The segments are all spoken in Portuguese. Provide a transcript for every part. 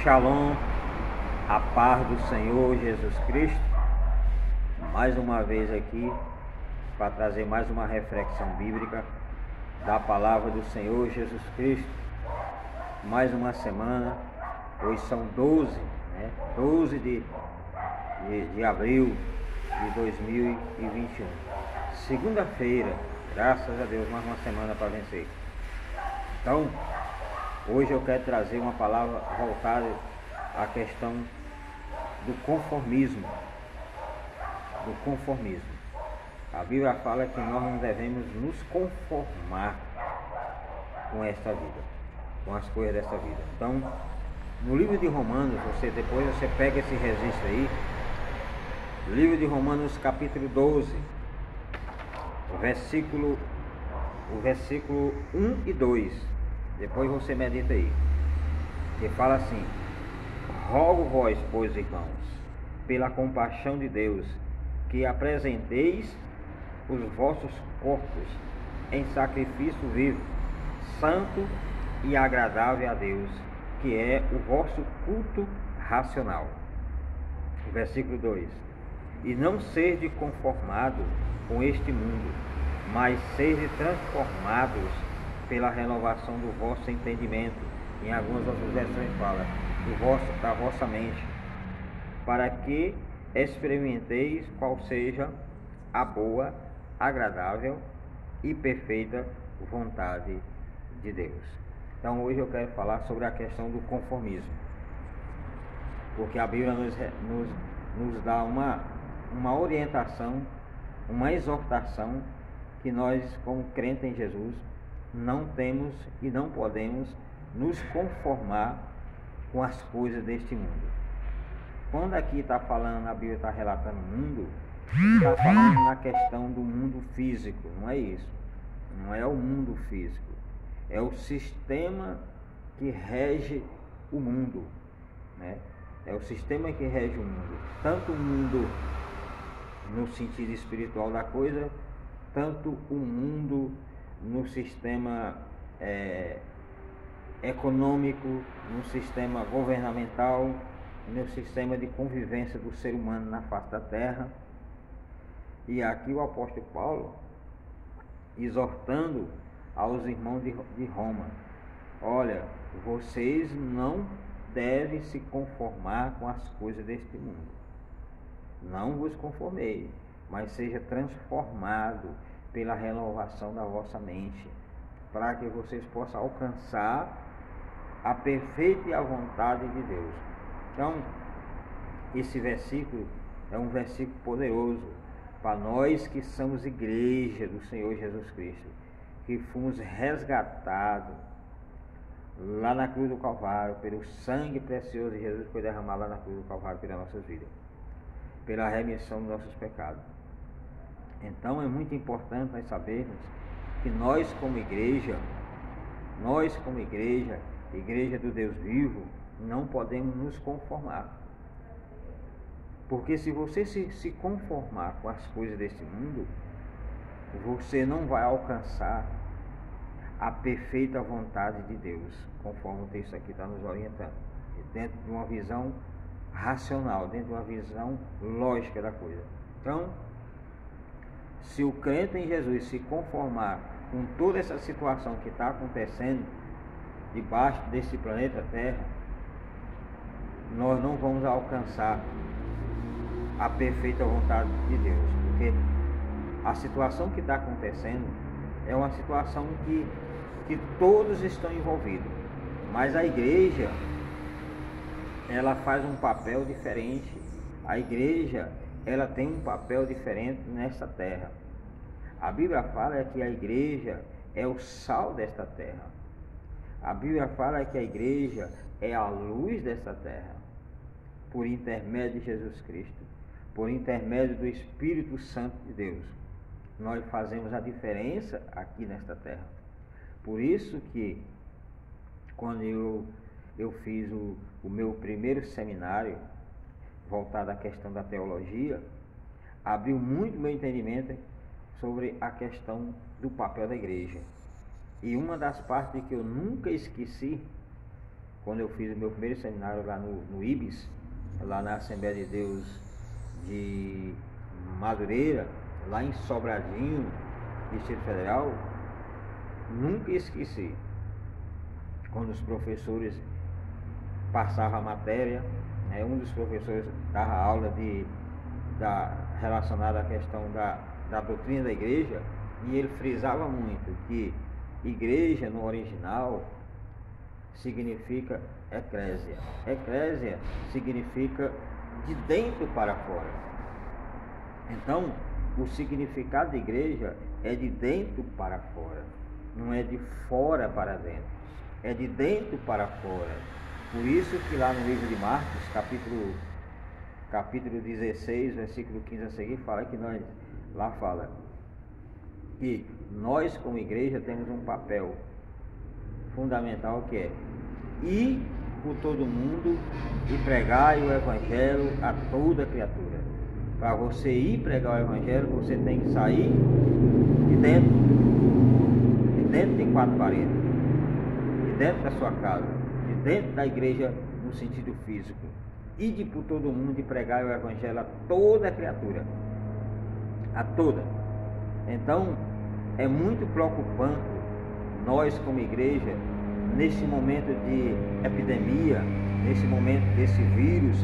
Shalom, a paz do Senhor Jesus Cristo, mais uma vez aqui para trazer mais uma reflexão bíblica da palavra do Senhor Jesus Cristo. Mais uma semana, hoje são 12 de abril de 2021, segunda-feira, graças a Deus, mais uma semana para vencer. Então, hoje eu quero trazer uma palavra voltada à questão do conformismo. A Bíblia fala que nós não devemos nos conformar com esta vida, com as coisas desta vida. Então, no livro de Romanos, depois você pega esse registro aí, livro de Romanos capítulo 12, o versículo 1 e 2. Depois você medita aí, que fala assim: rogo vós, pois, irmãos, pela compaixão de Deus, que apresenteis os vossos corpos em sacrifício vivo, santo e agradável a Deus, que é o vosso culto racional. Versículo 2: e não sede conformado com este mundo, mas sede transformados pela renovação do vosso entendimento. Em algumas outras versões fala da vossa mente, para que experimenteis qual seja a boa, agradável e perfeita vontade de Deus. Então hoje eu quero falar sobre a questão do conformismo, porque a Bíblia nos dá uma orientação, uma exortação, que nós, como crentes em Jesus, não temos e não podemos nos conformar com as coisas deste mundo. Quando aqui está falando, a Bíblia está relatando o mundo, está falando na questão do mundo físico. Não é isso, não é o mundo físico, é o sistema que rege o mundo, né? É o sistema que rege o mundo, tanto o mundo no sentido espiritual da coisa, tanto o mundo no sistema econômico, no sistema governamental, no sistema de convivência do ser humano na face da terra. E aqui o apóstolo Paulo exortando aos irmãos de Roma: olha, vocês não devem se conformar com as coisas deste mundo, não vos conformei, mas seja transformado pela renovação da vossa mente, para que vocês possam alcançar a perfeita e a vontade de Deus. Então, esse versículo é um versículo poderoso para nós que somos igreja do Senhor Jesus Cristo, que fomos resgatados lá na cruz do Calvário, pelo sangue precioso de Jesus que foi derramado lá na cruz do Calvário pelas nossas vidas, pela remissão dos nossos pecados. Então é muito importante nós sabermos que nós como igreja, igreja do Deus vivo, não podemos nos conformar. Porque se você se conformar com as coisas deste mundo, você não vai alcançar a perfeita vontade de Deus, conforme o texto aqui está nos orientando, dentro de uma visão racional, dentro de uma visão lógica da coisa. Então, se o crente em Jesus se conformar com toda essa situação que está acontecendo debaixo desse planeta Terra, nós não vamos alcançar a perfeita vontade de Deus, porque a situação que está acontecendo é uma situação que todos estão envolvidos, mas a igreja, ela faz um papel diferente. A igreja, ela tem um papel diferente nessa terra. A Bíblia fala que a igreja é o sal desta terra. A Bíblia fala que a igreja é a luz desta terra, por intermédio de Jesus Cristo, por intermédio do Espírito Santo de Deus. Nós fazemos a diferença aqui nesta terra. Por isso que, quando eu fiz o meu primeiro seminário voltado à questão da teologia, abriu muito meu entendimento sobre a questão do papel da igreja. E uma das partes que eu nunca esqueci quando eu fiz o meu primeiro seminário lá no IBS, lá na Assembleia de Deus de Madureira, lá em Sobradinho, Distrito Federal, nunca esqueci quando os professores passavam a matéria, né, um dos professores dava aula relacionada à questão da doutrina da igreja, e ele frisava muito que igreja no original significa eclésia. Eclésia significa de dentro para fora. Então, o significado de igreja é de dentro para fora, não é de fora para dentro, é de dentro para fora. Por isso que lá no livro de Marcos, capítulo 16, versículo 15 a seguir, fala que que nós como igreja temos um papel fundamental, que é ir por todo mundo e pregar o evangelho a toda criatura. Para você ir pregar o evangelho, você tem que sair de dentro de quatro paredes, de dentro da sua casa, de dentro da igreja no sentido físico, ir por todo mundo e pregar o evangelho a toda criatura, a toda. Então é muito preocupante nós como igreja, nesse momento de epidemia, nesse momento desse vírus,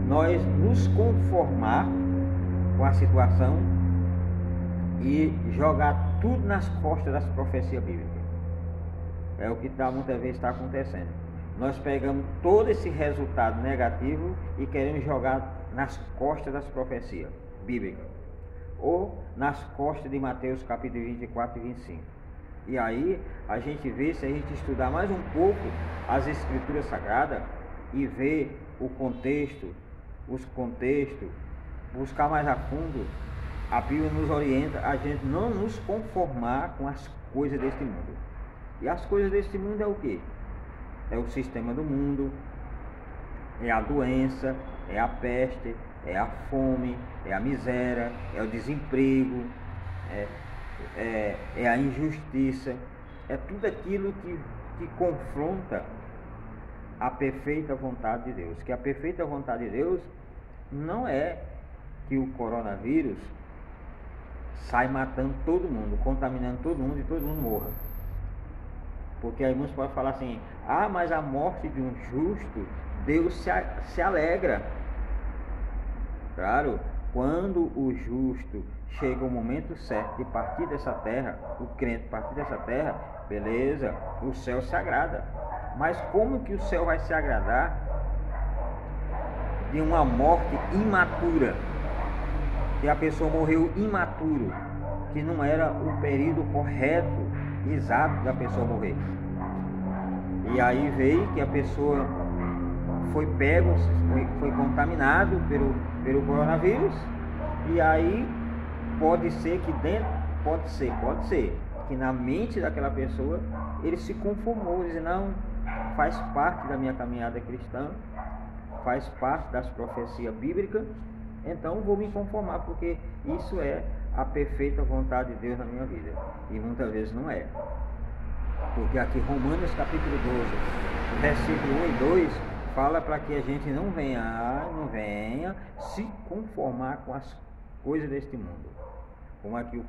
nós nos conformar com a situação e jogar tudo nas costas das profecias bíblicas. É o que muitas vezes está acontecendo. Nós pegamos todo esse resultado negativo e queremos jogar nas costas das profecias bíblicas, ou nas costas de Mateus capítulo 24 e 25. E aí a gente vê, se a gente estudar mais um pouco as escrituras sagradas e ver o contexto, os contextos, buscar mais a fundo, a Bíblia nos orienta a gente não nos conformar com as coisas deste mundo. E as coisas deste mundo é o quê? É o sistema do mundo, é a doença, é a peste, é a fome, é a miséria, é o desemprego, é a injustiça, é tudo aquilo que confronta a perfeita vontade de Deus. Que a perfeita vontade de Deus não é que o coronavírus sai matando todo mundo, contaminando todo mundo e todo mundo morra. Porque aí muitos podem falar assim: ah, mas a morte de um justo, Deus se alegra. Claro, quando o justo chega o momento certo de partir dessa terra, o crente partir dessa terra, beleza, o céu se agrada. Mas como que o céu vai se agradar de uma morte imatura? Que a pessoa morreu imaturo, que não era o período correto, exato da pessoa morrer. E aí veio que a pessoa foi pego, foi contaminado pelo coronavírus, e aí pode ser que na mente daquela pessoa ele se conformou, diz: não, faz parte da minha caminhada cristã, faz parte das profecias bíblicas, então vou me conformar, porque isso é a perfeita vontade de Deus na minha vida. E muitas vezes não é. Porque aqui Romanos capítulo 12, versículo 1 e 2, fala para que a gente não venha se conformar com as coisas deste mundo. Como aqui o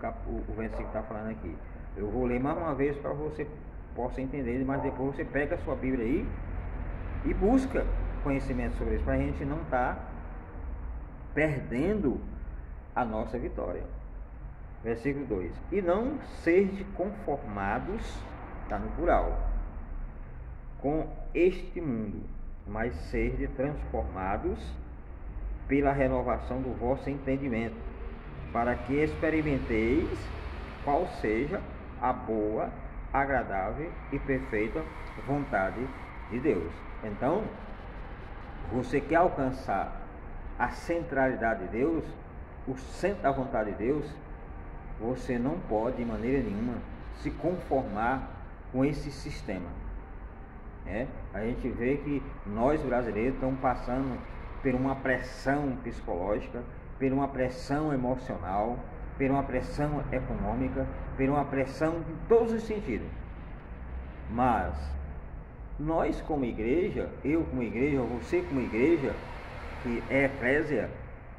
versículo está falando aqui. Eu vou ler mais uma vez para você possa entender, mas depois você pega a sua Bíblia aí e busca conhecimento sobre isso, para a gente não estar perdendo a nossa vitória. Versículo 2: e não sejam conformados, está no plural, com este mundo, mas sejam transformados pela renovação do vosso entendimento, para que experimenteis qual seja a boa, agradável e perfeita vontade de Deus. Então, você quer alcançar a centralidade de Deus, o centro da vontade de Deus, você não pode de maneira nenhuma se conformar com esse sistema. A gente vê que nós brasileiros estamos passando por uma pressão psicológica, por uma pressão emocional, por uma pressão econômica, por uma pressão em todos os sentidos. Mas nós como igreja, eu como igreja, você como igreja, que é eclésia,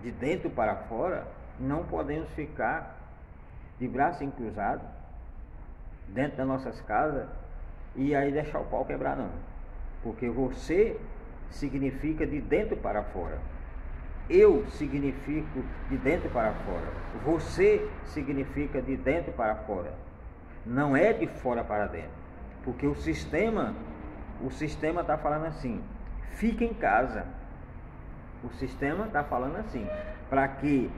de dentro para fora, não podemos ficar de braço cruzado dentro das nossas casas e aí deixar o pau quebrar, não. Porque você significa de dentro para fora. Eu significo de dentro para fora. Você significa de dentro para fora. Não é de fora para dentro. Porque o sistema está falando assim: fique em casa. O sistema está falando assim, para que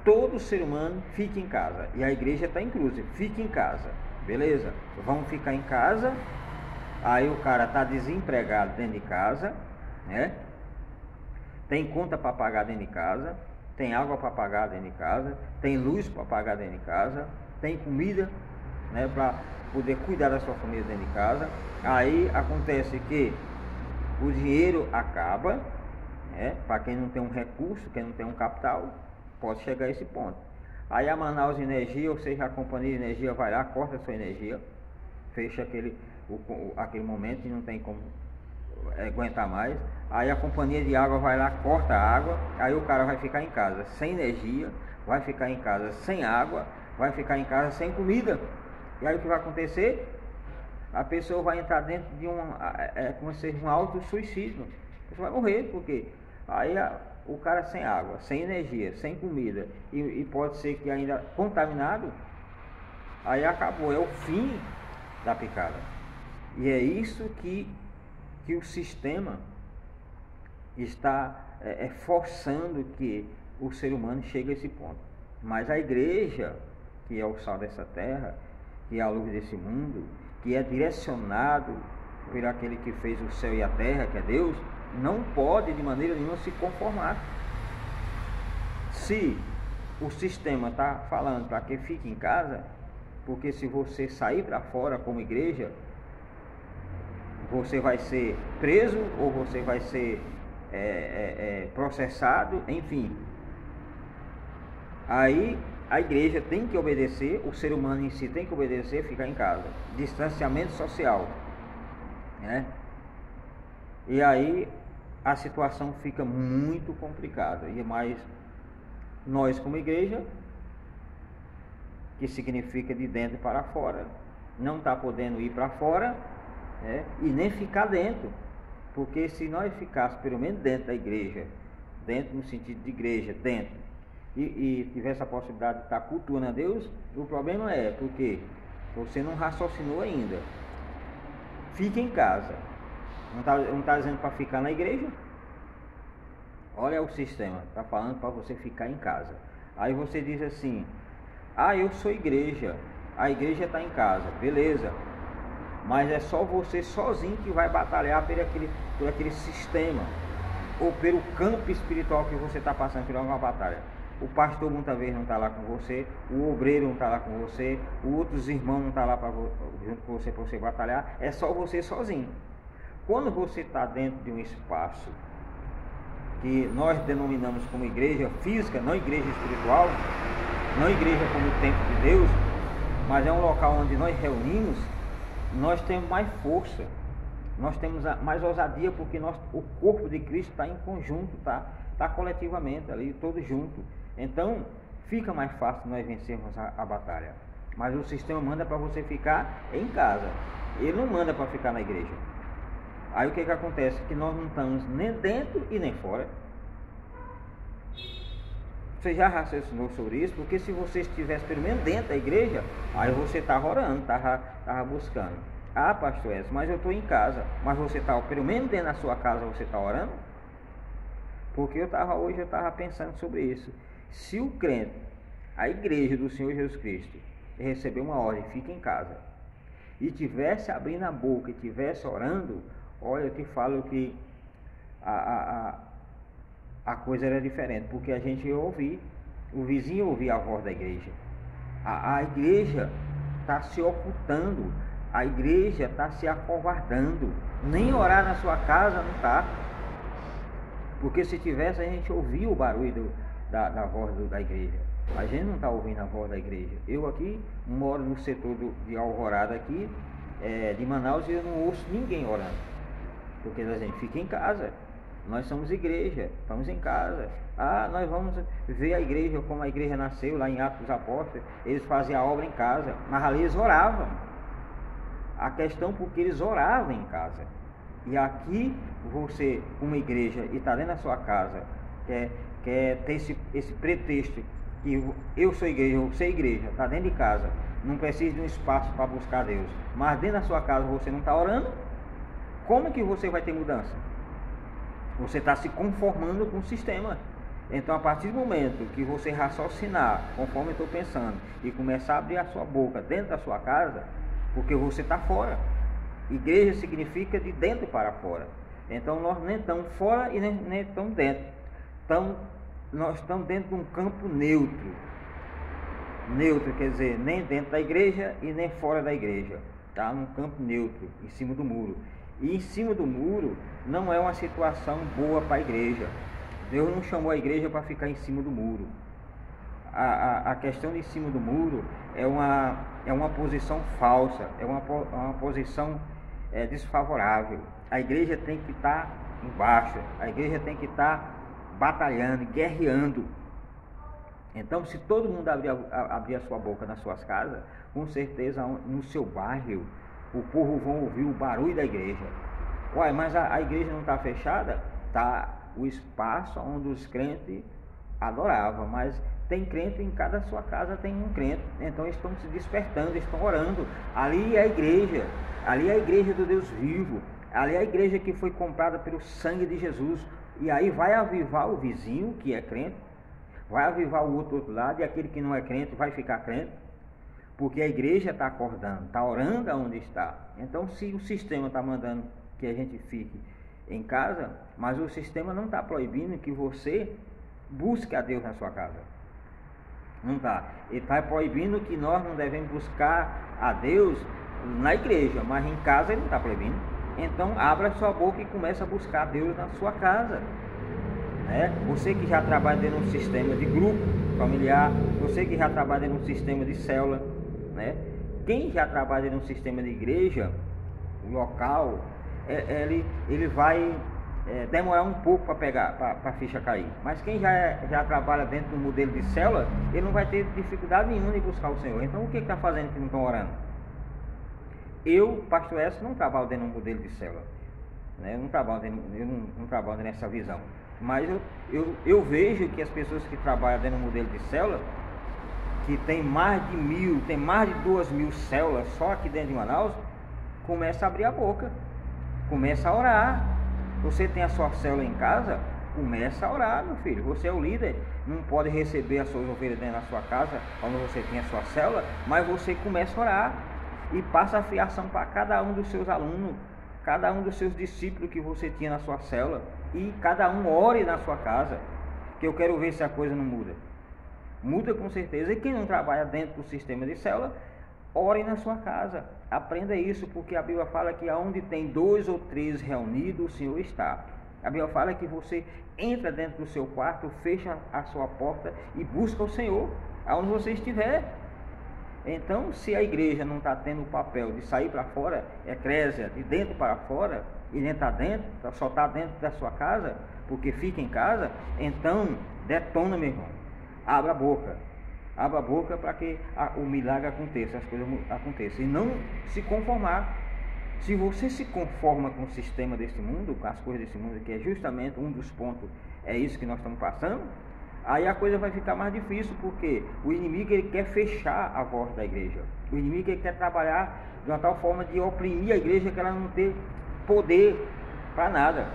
todo ser humano fique em casa. E a igreja está inclusa, fique em casa. Beleza? Vamos ficar em casa. Aí o cara está desempregado dentro de casa, né? Tem conta para pagar dentro de casa, tem água para pagar dentro de casa, tem luz para pagar dentro de casa, tem comida, né, para poder cuidar da sua família dentro de casa. Aí acontece que o dinheiro acaba, né? Para quem não tem um recurso, quem não tem um capital, pode chegar a esse ponto. Aí a Manaus Energia, ou seja, a companhia de energia vai lá, corta a sua energia, fecha aquele momento e não tem como aguentar mais. Aí a companhia de água vai lá, corta a água, aí o cara vai ficar em casa sem energia, vai ficar em casa sem água, vai ficar em casa sem comida. E aí o que vai acontecer? A pessoa vai entrar dentro de como se fosse um auto-suicídio. A pessoa vai morrer, porque aí o cara sem água, sem energia, sem comida, e pode ser que ainda contaminado, aí acabou, é o fim da picada. E é isso que o sistema está forçando que o ser humano chegue a esse ponto. Mas a igreja, que é o sal dessa terra, que é a luz desse mundo, que é direcionado por aquele que fez o céu e a terra, que é Deus, não pode de maneira nenhuma se conformar. Se o sistema está falando para que fique em casa, porque se você sair para fora como igreja, você vai ser preso ou você vai ser processado, enfim. Aí a igreja tem que obedecer, o ser humano em si tem que obedecer, ficar em casa. Distanciamento social, né? E aí a situação fica muito complicada. E mais nós como igreja, que significa de dentro para fora, não está podendo ir para fora, né? E nem ficar dentro. Porque se nós ficássemos pelo menos dentro da igreja, dentro no sentido de igreja, dentro, e tivesse a possibilidade de estar cultuando a Deus, o problema é porque você não raciocinou ainda. Fique em casa. Não está dizendo para ficar na igreja? Olha o sistema, está falando para você ficar em casa. Aí você diz assim: eu sou igreja, a igreja está em casa, beleza. Mas é só você sozinho que vai batalhar por aquele sistema, ou pelo campo espiritual que você está passando por uma batalha. O pastor muitas vezes não está lá com você, o obreiro não está lá com você, os outros irmãos não estão lá junto com você para você batalhar. É só você sozinho. Quando você está dentro de um espaço que nós denominamos como igreja física, não igreja espiritual, não igreja como o templo de Deus, mas é um local onde nós reunimos, nós temos mais força, nós temos mais ousadia, porque o corpo de Cristo está em conjunto, está coletivamente ali, todos juntos. Então fica mais fácil nós vencermos a batalha. Mas o sistema manda para você ficar em casa, ele não manda para ficar na igreja. Aí o que acontece? Que nós não estamos nem dentro e nem fora. Você já raciocinou sobre isso? Porque se você estivesse pelo menos dentro da igreja, aí você estava orando, estava buscando. Pastor Edson, mas eu estou em casa. Mas você está pelo menos dentro da sua casa, você está orando? Porque hoje eu estava pensando sobre isso. Se o crente, a igreja do Senhor Jesus Cristo, receber uma ordem, fica em casa, e tivesse abrindo a boca e tivesse orando, olha, eu te falo que a coisa era diferente, porque a gente ia ouvir, o vizinho ouvia a voz da igreja. A igreja está se ocultando, a igreja está se acovardando, nem orar na sua casa não está, porque se tivesse a gente ouvia o barulho da voz da igreja. A gente não está ouvindo a voz da igreja. Eu aqui moro no setor de Alvorada aqui, de Manaus, e eu não ouço ninguém orando. Porque a gente fica em casa. Nós somos igreja, estamos em casa. Nós vamos ver a igreja, como a igreja nasceu lá em Atos dos Apóstolos. Eles faziam a obra em casa, mas ali eles oravam. A questão porque eles oravam em casa. E aqui você, uma igreja, e está dentro da sua casa, quer ter esse pretexto que eu sou igreja, você é igreja, está dentro de casa, não precisa de um espaço para buscar Deus, mas dentro da sua casa você não está orando, como que você vai ter mudança? Você está se conformando com o sistema. Então, a partir do momento que você raciocinar, conforme eu estou pensando, e começar a abrir a sua boca dentro da sua casa, porque você está fora. Igreja significa de dentro para fora. Então, nós nem estamos fora e nem estamos dentro. Então, nós estamos dentro de um campo neutro. Neutro quer dizer, nem dentro da igreja e nem fora da igreja. Está num campo neutro, em cima do muro. E em cima do muro não é uma situação boa para a igreja. Deus não chamou a igreja para ficar em cima do muro. A questão de cima do muro é uma posição falsa, é uma posição desfavorável. A igreja tem que estar embaixo, a igreja tem que estar batalhando, guerreando. Então, se todo mundo abrir a sua boca nas suas casas, com certeza no seu bairro o povo vão ouvir o barulho da igreja. Uai, mas a igreja não está fechada? Está o espaço onde os crentes adoravam, mas tem crente em cada sua casa, tem um crente. Então estão se despertando, estão orando. Ali é a igreja, ali é a igreja do Deus vivo, ali é a igreja que foi comprada pelo sangue de Jesus. E aí vai avivar o vizinho que é crente, vai avivar o outro lado, e aquele que não é crente vai ficar crente. Porque a igreja está acordando, está orando aonde está. Então, se o sistema está mandando que a gente fique em casa, mas o sistema não está proibindo que você busque a Deus na sua casa. Não está. Ele está proibindo que nós não devemos buscar a Deus na igreja, mas em casa ele não está proibindo. Então, abra sua boca e comece a buscar a Deus na sua casa. Você que já trabalha dentro de um sistema de grupo familiar, você que já trabalha dentro de um sistema de célula, quem já trabalha dentro de um sistema de igreja local, ele vai demorar um pouco para pegar, para a ficha cair. Mas quem já trabalha dentro do modelo de célula, ele não vai ter dificuldade nenhuma em buscar o Senhor. Então, o que está fazendo que não estão orando? Eu, pastor S, não trabalho dentro de um modelo de célula, eu não trabalho nessa visão. Mas eu vejo que as pessoas que trabalham dentro do modelo de célula, que tem mais de 1.000, tem mais de 2.000 células só aqui dentro de Manaus, começa a abrir a boca, começa a orar. Você tem a sua célula em casa, começa a orar, meu filho. Você é o líder, não pode receber as suas ovelhas dentro da sua casa, onde você tem a sua célula, mas você começa a orar e passa a fiação para cada um dos seus alunos, cada um dos seus discípulos que você tinha na sua célula, e cada um ore na sua casa, que eu quero ver se a coisa não muda. Muda com certeza. E quem não trabalha dentro do sistema de célula, ore na sua casa. Aprenda isso, porque a Bíblia fala que aonde tem 2 ou 3 reunidos, o Senhor está. A Bíblia fala que você entra dentro do seu quarto, fecha a sua porta e busca o Senhor aonde você estiver. Então, se a igreja não está tendo o papel de sair para fora, eclésia, de dentro para fora, e nem está dentro, só está dentro da sua casa, porque fica em casa, então detona, meu irmão. Abra a boca para que o milagre aconteça, as coisas aconteçam, e não se conformar. Se você se conforma com o sistema desse mundo, com as coisas desse mundo, que é justamente um dos pontos, é isso que nós estamos passando, aí a coisa vai ficar mais difícil, porque o inimigo ele quer fechar a voz da igreja. O inimigo ele quer trabalhar de uma tal forma de oprimir a igreja que ela não tem poder para nada.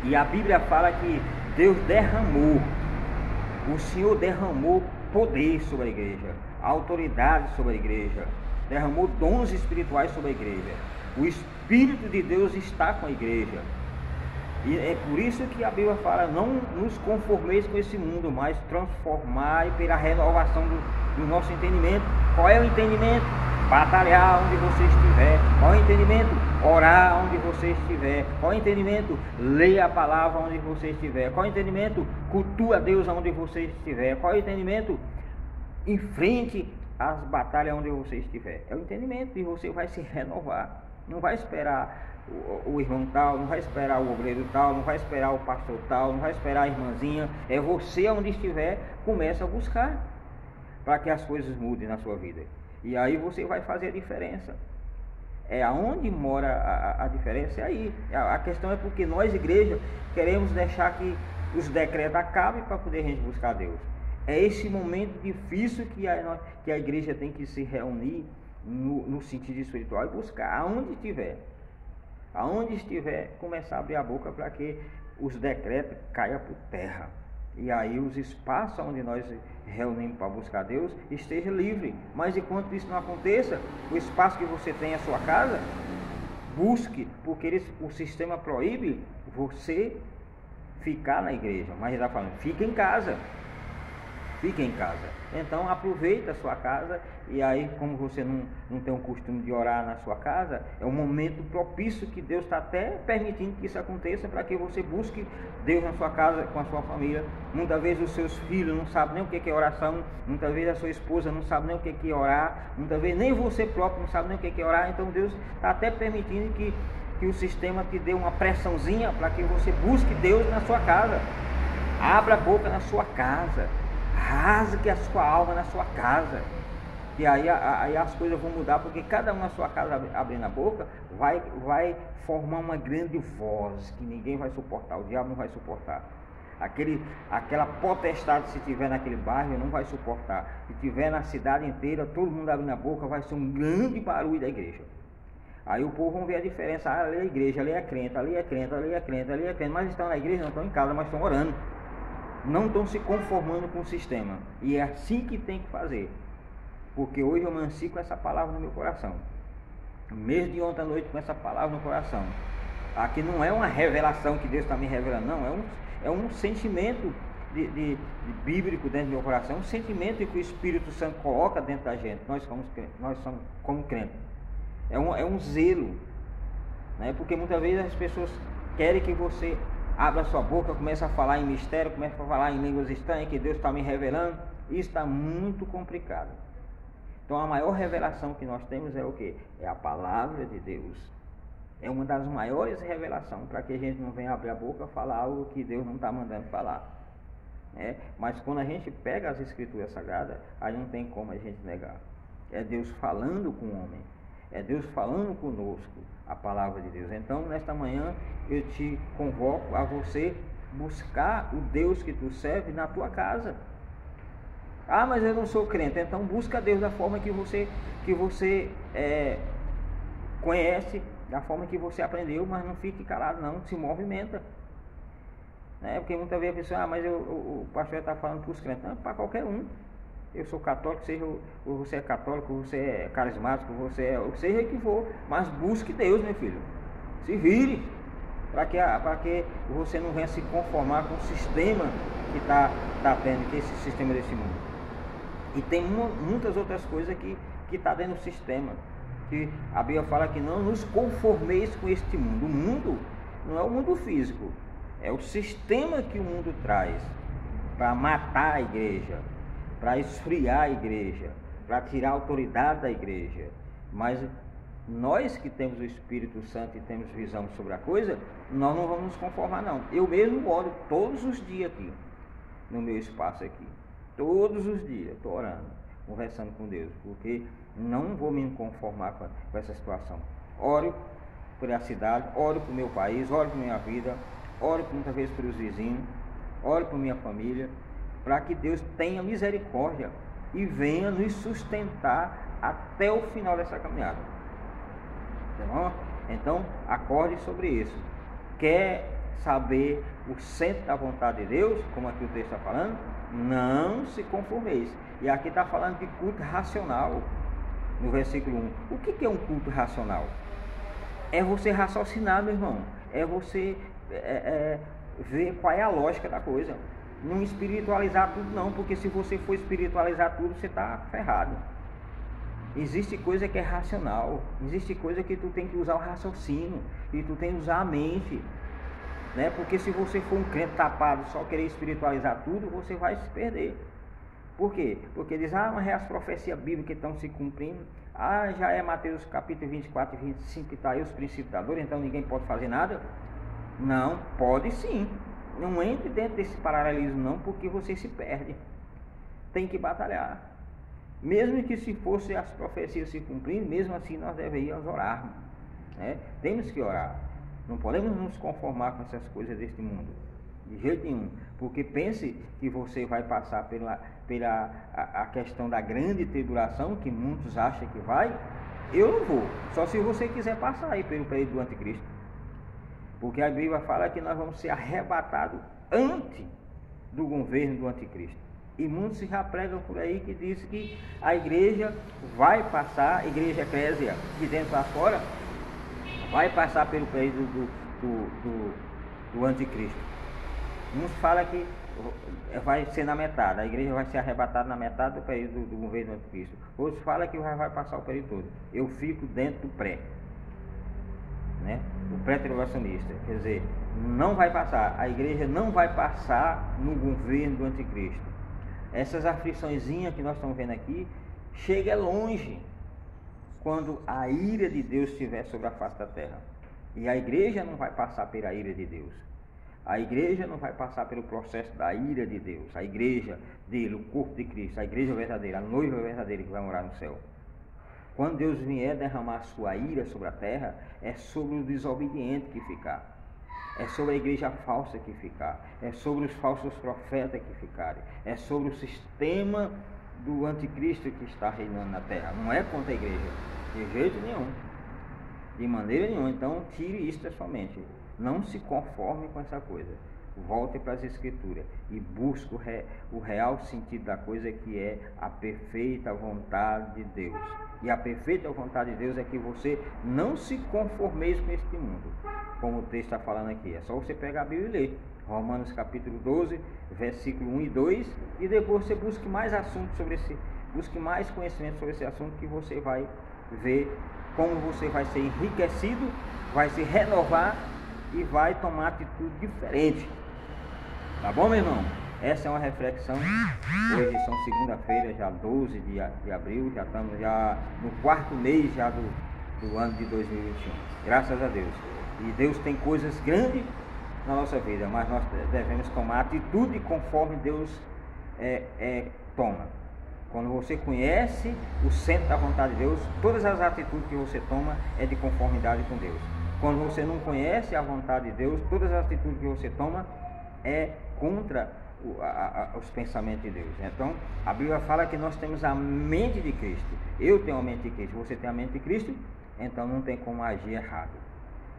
E a Bíblia fala que Deus derramou, o Senhor derramou poder sobre a igreja, autoridade sobre a igreja, derramou dons espirituais sobre a igreja. O Espírito de Deus está com a igreja. E é por isso que a Bíblia fala: não nos conformeis com esse mundo, mas transformai pela renovação do nosso entendimento. Qual é o entendimento? Batalhar onde você estiver. Qual é o entendimento? Orar onde você estiver. Qual é o entendimento? Leia a palavra onde você estiver. Qual é o entendimento? Cultua a Deus onde você estiver. Qual é o entendimento? Enfrente as batalhas onde você estiver. É o entendimento, e você vai se renovar. Não vai esperar o irmão tal, não vai esperar o obreiro tal, não vai esperar o pastor tal, não vai esperar a irmãzinha. É você, onde estiver, começa a buscar para que as coisas mudem na sua vida. E aí você vai fazer a diferença. É aonde mora a diferença, é aí. A questão é porque nós, igreja, queremos deixar que os decretos acabem para poder a gente buscar Deus. É esse momento difícil que a igreja tem que se reunir no sentido espiritual e buscar, aonde estiver, começar a abrir a boca para que os decretos caiam por terra. E aí os espaços onde nós reunimos para buscar Deus esteja livre. Mas enquanto isso não aconteça, o espaço que você tem a sua casa, busque, porque o sistema proíbe você ficar na igreja. Mas ele está falando, fica em casa. Fique em casa. Então aproveita a sua casa. E aí, como você não tem o costume de orar na sua casa, é um momento propício que Deus está até permitindo que isso aconteça, para que você busque Deus na sua casa, com a sua família. Muitas vezes os seus filhos não sabem nem o que é oração. Muitas vezes a sua esposa não sabe nem o que é orar. Muitas vezes nem você próprio não sabe nem o que é orar. Então Deus está até permitindo que o sistema te dê uma pressãozinha para que você busque Deus na sua casa. Abra a boca na sua casa. Rasgue a sua alma na sua casa. E aí as coisas vão mudar, porque cada um na sua casa abrindo a boca vai formar uma grande voz que ninguém vai suportar, o diabo não vai suportar. Aquela potestade, se tiver naquele bairro, não vai suportar. Se tiver na cidade inteira, todo mundo abrindo a boca, vai ser um grande barulho da igreja. Aí o povo vai ver a diferença. Ali é a igreja, ali é crente, ali é crente, ali é crente, ali é crente. Mas estão na igreja, não estão em casa, mas estão orando. Não estão se conformando com o sistema. E é assim que tem que fazer. Porque hoje eu amanheci com essa palavra no meu coração. Mesmo de ontem à noite com essa palavra no coração. Aqui não é uma revelação que Deus está me revelando, não. É um sentimento de bíblico dentro do meu coração. É um sentimento que o Espírito Santo coloca dentro da gente. Nós somos como crentes. É um zelo. Né? Porque muitas vezes as pessoas querem que você abra sua boca, comece a falar em mistério, comece a falar em línguas estranhas, que Deus está me revelando. Isso está muito complicado. Então a maior revelação que nós temos é o quê? É a palavra de Deus. É uma das maiores revelações, para que a gente não venha abrir a boca e falar algo que Deus não está mandando falar. Mas quando a gente pega as escrituras sagradas, aí não tem como a gente negar. É Deus falando com o homem. É Deus falando conosco, a palavra de Deus. Então nesta manhã eu te convoco a você buscar o Deus que tu serve na tua casa. Ah, mas eu não sou crente. Então busca Deus da forma que você conhece, da forma que você aprendeu, mas não fique calado não, se movimenta. Porque muitas vezes a pessoa, mas o pastor está falando para os crentes. Não, para qualquer um. Eu sou católico, seja você é católico, você é carismático, seja que for, mas busque Deus, meu filho. Se vire, para que você não venha se conformar com o sistema que está tendo, que é esse sistema desse mundo. E tem muitas outras coisas que está dentro do sistema, que a Bíblia fala que não nos conformeis com este mundo. O mundo não é o mundo físico, é o sistema que o mundo traz para matar a igreja, para esfriar a igreja, para tirar a autoridade da igreja. Mas nós que temos o Espírito Santo e temos visão sobre a coisa, nós não vamos nos conformar não. Eu mesmo oro todos os dias aqui, no meu espaço aqui. Todos os dias, estou orando, conversando com Deus, porque não vou me conformar com essa situação. Oro por a cidade, oro por meu país, oro por minha vida, oro muitas vezes pelos vizinhos, oro por minha família, para que Deus tenha misericórdia e venha nos sustentar até o final dessa caminhada. Tá? Então, acorde sobre isso. Quer saber o centro da vontade de Deus, como aqui o texto está falando? Não se conformeis. E aqui está falando de culto racional, no versículo 1. O que é um culto racional? É você raciocinar, meu irmão. É você ver qual é a lógica da coisa. Não espiritualizar tudo não, porque se você for espiritualizar tudo, você está ferrado. Existe coisa que é racional, existe coisa que tu tem que usar o raciocínio, e tu tem que usar a mente, né? Porque se você for um crente tapado, só querer espiritualizar tudo, você vai se perder. Por quê? Porque diz, mas é as profecias bíblicas que estão se cumprindo. Ah, já é Mateus capítulo 24 e 25 que está aí os princípios da dor, então ninguém pode fazer nada? Não, pode sim. Não entre dentro desse paralelismo não, porque você se perde. Tem que batalhar. Mesmo que se fosse as profecias se cumprindo, mesmo assim nós deveríamos orar, né? Temos que orar. Não podemos nos conformar com essas coisas deste mundo, de jeito nenhum. Porque pense que você vai passar pela a questão da grande tribulação, que muitos acham que vai. Eu não vou, só se você quiser passar aí pelo período do anticristo. Porque a Bíblia fala que nós vamos ser arrebatados antes do governo do anticristo. E muitos já pregam por aí que diz que a igreja vai passar, a igreja eclésia, de dentro para fora, vai passar pelo período do anticristo. Uns falam que vai ser na metade, a igreja vai ser arrebatada na metade do período do governo do anticristo. Outros falam que vai passar o período todo. Eu fico dentro do pré, né? O pré-tribulacionista, quer dizer, não vai passar, a igreja não vai passar no governo do anticristo. Essas afliçõezinhas que nós estamos vendo aqui, chega longe quando a ira de Deus estiver sobre a face da terra. E a igreja não vai passar pela ira de Deus. A igreja não vai passar pelo processo da ira de Deus. A igreja dele, o corpo de Cristo, a igreja verdadeira, a noiva verdadeira que vai morar no céu. Quando Deus vier derramar a sua ira sobre a terra, é sobre o desobediente que ficar. É sobre a igreja falsa que ficar, é sobre os falsos profetas que ficarem, é sobre o sistema do anticristo que está reinando na terra. Não é contra a igreja, de jeito nenhum, de maneira nenhuma. Então tire isso da sua mente, não se conforme com essa coisa, volte para as escrituras e busque o real sentido da coisa, que é a perfeita vontade de Deus. E a perfeita vontade de Deus é que você não se conformeis com este mundo, como o texto está falando aqui. É só você pegar a Bíblia e ler Romanos capítulo 12, versículo 1 e 2, e depois você busque mais assunto sobre busque mais conhecimento sobre esse assunto, que você vai ver como você vai ser enriquecido, vai se renovar e vai tomar atitude diferente. Tá bom, meu irmão? Essa é uma reflexão. Hoje são segunda-feira, já 12 de abril, já estamos no quarto mês já do ano de 2021. Graças a Deus. E Deus tem coisas grandes na nossa vida, mas nós devemos tomar atitude conforme Deus toma. Quando você conhece o centro da vontade de Deus, todas as atitudes que você toma é de conformidade com Deus. Quando você não conhece a vontade de Deus, todas as atitudes que você toma é contra os pensamentos de Deus. Então a Bíblia fala que nós temos a mente de Cristo. Eu tenho a mente de Cristo, você tem a mente de Cristo, então não tem como agir errado,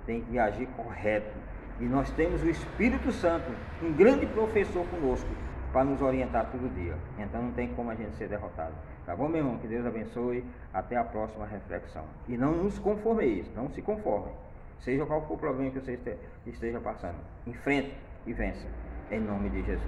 tem que agir correto. E nós temos o Espírito Santo, um grande professor conosco, para nos orientar todo dia. Então não tem como a gente ser derrotado. Tá bom, meu irmão? Que Deus abençoe. Até a próxima reflexão. E não nos conformeis, não se conformem, seja qual for o problema que você esteja passando. Enfrente e vença, em nome de Jesus.